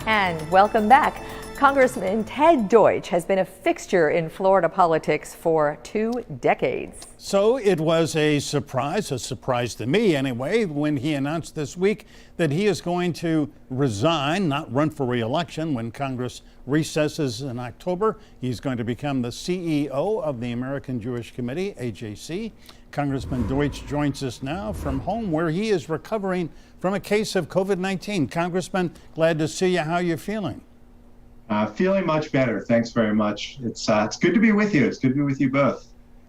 And welcome back. Congressman Ted Deutch has been a fixture in Florida politics for 2 decades. So it was a surprise to me anyway, when he announced this week that he is going to resign, not run for re-election when Congress recesses in October. He's going to become the CEO of the American Jewish Committee, AJC. Congressman Deutch joins us now from home where he is recovering from a case of COVID-19. Congressman, glad to see you. How are you feeling? Feeling much better. Thanks very much. It's good to be with you. It's good to be with you both.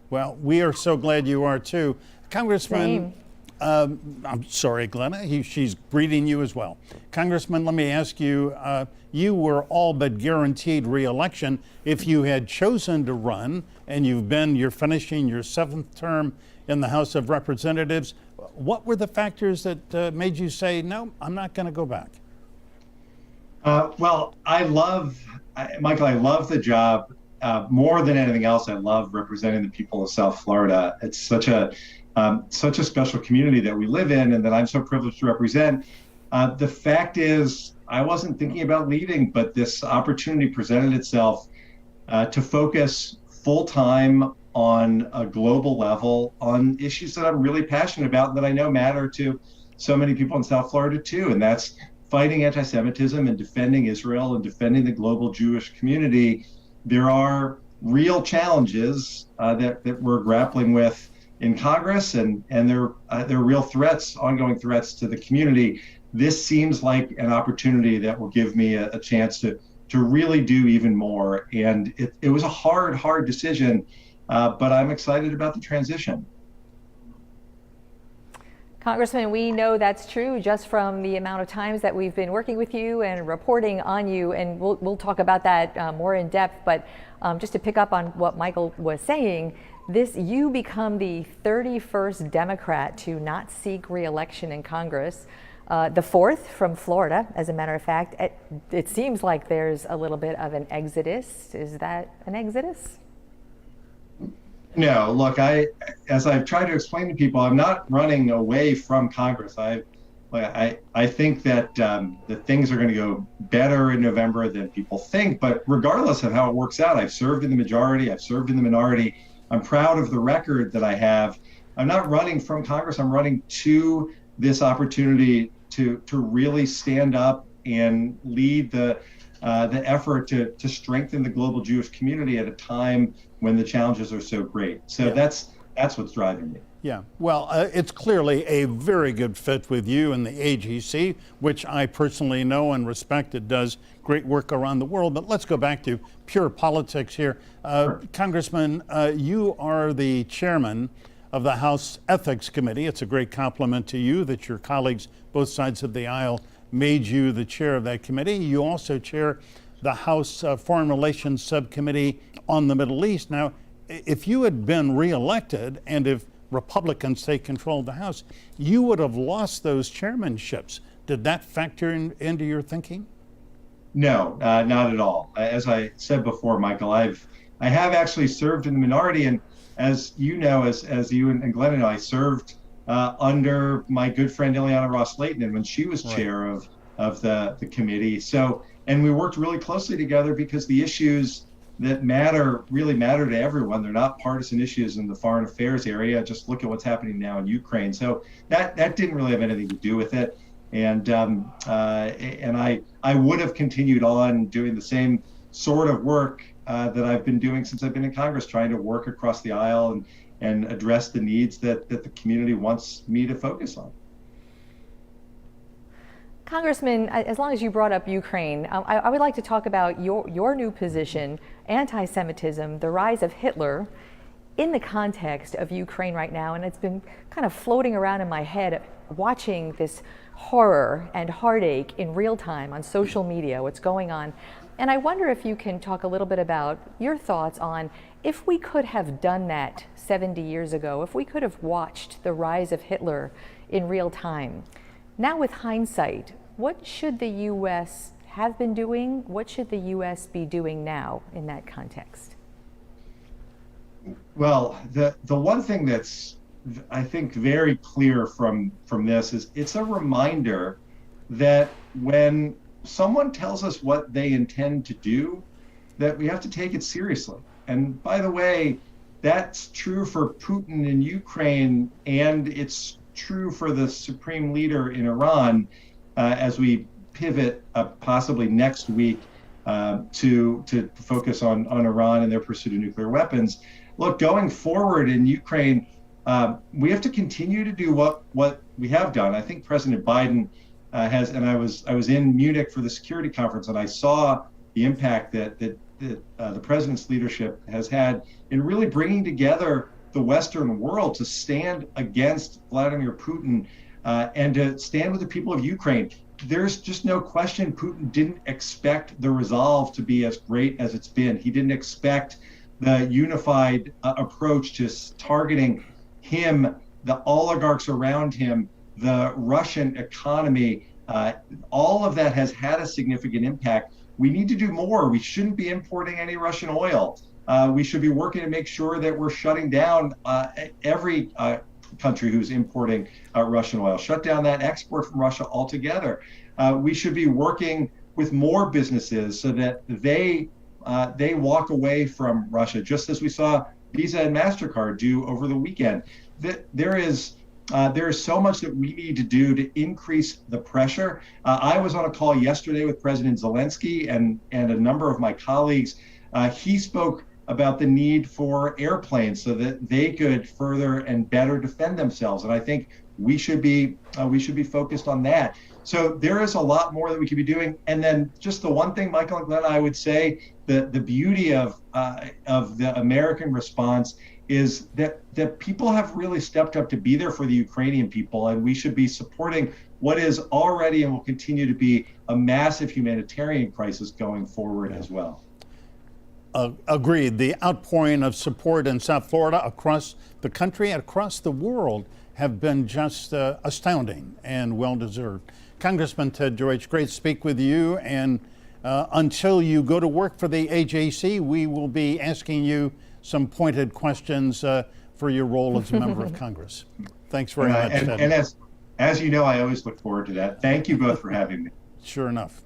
Well, we are so glad you are too. Congressman, I'm sorry, Glenna, she's greeting you as well. Congressman, let me ask you, you were all but guaranteed re-election if you had chosen to run, and you're finishing your 7th term in the House of Representatives. What were the factors that made you say, no, I'm not going to go back? Well, Michael, I love the job. More than anything else, I love representing the people of South Florida. It's such a special community that we live in and that I'm so privileged to represent. The fact is, I wasn't thinking about leaving, but this opportunity presented itself to focus full-time on a global level on issues that I'm really passionate about and that I know matter to so many people in South Florida too, and that's fighting anti-Semitism and defending Israel and defending the global Jewish community. There are real challenges that we're grappling with in Congress, and there are real threats, ongoing threats to the community. This seems like an opportunity that will give me a chance to really do even more. And it was a hard decision, but I'm excited about the transition. Congressman, we know that's true just from the amount of times that we've been working with you and reporting on you, and we'll talk about that more in depth. But just to pick up on what Michael was saying, you become the 31st Democrat to not seek re-election in Congress, the 4th from Florida, as a matter of fact. It seems like there's a little bit of an exodus. Is that an exodus? No, look, as I've tried to explain to people, I'm not running away from Congress. I think that things are going to go better in November than people think. But regardless of how it works out, I've served in the majority, I've served in the minority. I'm proud of the record that I have. I'm not running from Congress. I'm running to this opportunity to really stand up and lead the effort to strengthen the global Jewish community at a time when the challenges are so great. So yeah. That's what's driving me. Yeah, well, it's clearly a very good fit with you and the AGC, which I personally know and respect. It does great work around the world. But let's go back to pure politics here. Sure. Congressman, you are the chairman of the House Ethics Committee. It's a great compliment to you that your colleagues, both sides of the aisle, made you the chair of that committee. You also chair the House Foreign Relations Subcommittee on the Middle East. Now, if you had been reelected and if Republicans take control of the House, you would have lost those chairmanships. Did that factor into your thinking? No, not at all. As I said before, Michael, I have actually served in the minority, and as you know, as you and Glenn know, I served under my good friend Ileana Ross-Layton, and when she was chair of the committee. So, and we worked really closely together because the issues that really matter to everyone. They're not partisan issues in the foreign affairs area. Just look at what's happening now in Ukraine. So that didn't really have anything to do with it. And I would have continued on doing the same sort of work that I've been doing since I've been in Congress, trying to work across the aisle and address the needs that the community wants me to focus on. Congressman, as long as you brought up Ukraine, I would like to talk about your new position, anti-Semitism, the rise of Hitler, in the context of Ukraine right now. And it's been kind of floating around in my head, watching this horror and heartache in real time on social media, what's going on. And I wonder if you can talk a little bit about your thoughts on if we could have done that 70 years ago, if we could have watched the rise of Hitler in real time. Now with hindsight, what should the U.S. have been doing? What should the U.S. be doing now in that context? Well, the one thing that's, I think, very clear from this is it's a reminder that when someone tells us what they intend to do, that we have to take it seriously. And by the way, that's true for Putin in Ukraine, and it's true for the supreme leader in Iran as we pivot possibly next week to focus on Iran and their pursuit of nuclear weapons. Look, going forward in Ukraine, we have to continue to do what we have done. I think President Biden has, and I was in Munich for the security conference, and I saw the impact that the president's leadership has had in really bringing together the Western world to stand against Vladimir Putin and to stand with the people of Ukraine. There's just no question Putin didn't expect the resolve to be as great as it's been. He didn't expect the unified approach to targeting him, the oligarchs around him, the Russian economy. All of that has had a significant impact. We need to do more. We shouldn't be importing any Russian oil. We should be working to make sure that we're shutting down every country who's importing Russian oil, shut down that export from Russia altogether. We should be working with more businesses so that they walk away from Russia, just as we saw Visa and MasterCard do over the weekend. There is so much that we need to do to increase the pressure. I was on a call yesterday with President Zelensky and a number of my colleagues. He spoke about the need for airplanes so that they could further and better defend themselves. And I think we should be focused on that. So there is a lot more that we could be doing. And then just the one thing, Michael and Glenn, I would say the beauty of the American response is that people have really stepped up to be there for the Ukrainian people, and we should be supporting what is already and will continue to be a massive humanitarian crisis going forward as well. Agreed. The outpouring of support in South Florida, across the country and across the world, have been just astounding and well-deserved. Congressman Ted Deutch, great to speak with you. And until you go to work for the AJC, we will be asking you some pointed questions for your role as a member of Congress. Thanks very much, Ted. And as you know, I always look forward to that. Thank you both for having me. Sure enough.